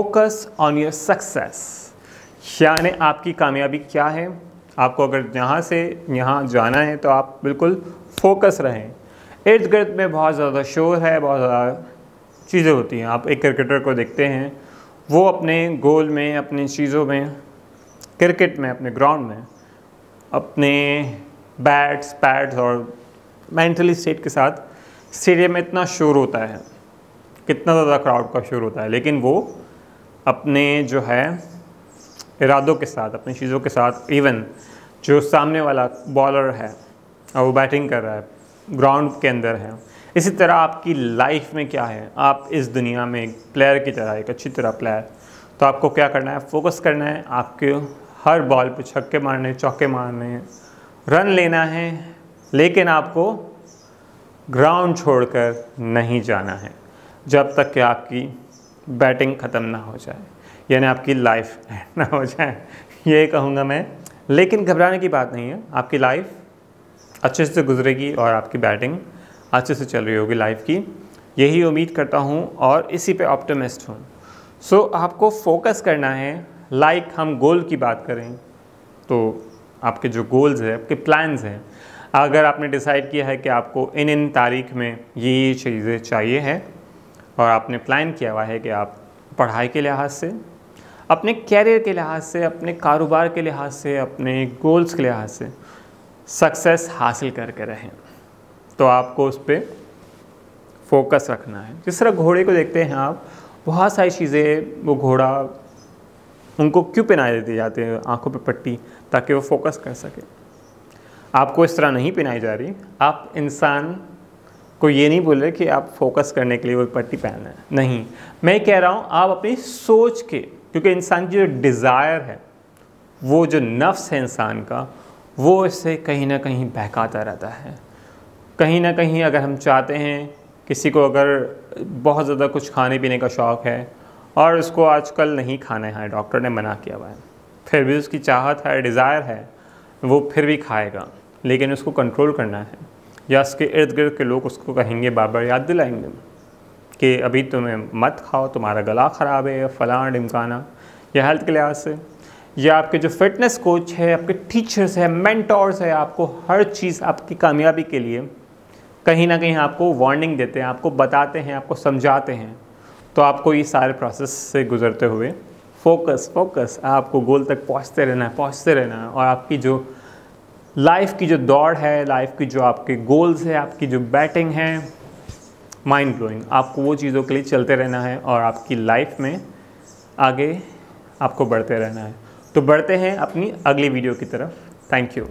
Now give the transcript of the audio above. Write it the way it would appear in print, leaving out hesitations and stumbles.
Focus on your success, यानी आपकी कामयाबी क्या है। आपको अगर यहाँ से यहाँ जाना है तो आप बिल्कुल फोकस रहें। इर्द गिर्द में बहुत ज़्यादा शोर है, बहुत ज़्यादा चीज़ें होती हैं। आप एक क्रिकेटर को देखते हैं, वो अपने गोल में, अपनी चीज़ों में, क्रिकेट में, अपने ग्राउंड में, अपने बैट्स पैड्स और मेंटली स्टेट के साथ स्टेडियम में इतना शोर होता है, कितना ज़्यादा क्राउड का शोर होता है, लेकिन वो अपने जो है इरादों के साथ, अपनी चीज़ों के साथ, इवन जो सामने वाला बॉलर है और वो बैटिंग कर रहा है, ग्राउंड के अंदर है। इसी तरह आपकी लाइफ में क्या है, आप इस दुनिया में एक प्लेयर की तरह, एक अच्छी तरह प्लेयर, तो आपको क्या करना है, फोकस करना है। आपके हर बॉल पे छक्के मारने, चौके मारने, रन लेना है, लेकिन आपको ग्राउंड छोड़कर नहीं जाना है जब तक कि आपकी बैटिंग ख़त्म ना हो जाए, यानी आपकी लाइफ ना हो जाए, ये कहूँगा मैं। लेकिन घबराने की बात नहीं है, आपकी लाइफ अच्छे से गुजरेगी और आपकी बैटिंग अच्छे से चल रही होगी लाइफ की, यही उम्मीद करता हूँ और इसी पे ऑप्टिमिस्ट हूँ। सो आपको फोकस करना है। लाइक हम गोल की बात करें तो आपके जो गोल्स हैं, आपके प्लान्स हैं, अगर आपने डिसाइड किया है कि आपको इन तारीख में ये चीज़ें चाहिए है और आपने प्लान किया हुआ है कि आप पढ़ाई के लिहाज से, अपने कैरियर के लिहाज से, अपने कारोबार के लिहाज से, अपने गोल्स के लिहाज से सक्सेस हासिल करके रहें, तो आपको उस पर फोकस रखना है। जिस तरह घोड़े को देखते हैं आप, बहुत सारी चीज़ें, वो घोड़ा, उनको क्यों पहनाए दी जाती है आँखों पे पट्टी, ताकि वो फोकस कर सके। आपको इस तरह नहीं पहनाई जा रही। आप इंसान को ये नहीं बोल रहे कि आप फोकस करने के लिए वो पट्टी पहनना है, नहीं। मैं कह रहा हूँ आप अपनी सोच के, क्योंकि इंसान की जो डिज़ायर है, वो जो नफ्स है इंसान का, वो इससे कहीं ना कहीं बहकाता रहता है। कहीं ना कहीं अगर हम चाहते हैं, किसी को अगर बहुत ज़्यादा कुछ खाने पीने का शौक़ है और उसको आजकल नहीं खाना है, डॉक्टर ने मना किया हुआ है, फिर भी उसकी चाहत है, डिज़ायर है, वो फिर भी खाएगा, लेकिन उसको कंट्रोल करना है। या उसके इर्द गिर्द के लोग उसको कहेंगे, बार-बार याद दिलाएंगे कि अभी तुम्हें मत खाओ, तुम्हारा गला ख़राब है, फ़लाँ ढिमकाना, या हेल्थ के लिहाज से, या आपके जो फिटनेस कोच है, आपके टीचर्स हैं, मेंटोर्स है, आपको हर चीज़ आपकी कामयाबी के लिए कहीं ना कहीं आपको वार्निंग देते हैं, आपको बताते हैं, आपको समझाते हैं। तो आपको ये सारे प्रोसेस से गुजरते हुए फोकस आपको गोल तक पहुंचते रहना है। और आपकी जो लाइफ की जो दौड़ है, लाइफ की जो आपके गोल्स है, आपकी जो बैटिंग है, माइंड ब्लोइंग, आपको वो चीज़ों के लिए चलते रहना है और आपकी लाइफ में आगे आपको बढ़ते रहना है। तो बढ़ते हैं अपनी अगली वीडियो की तरफ। Thank you.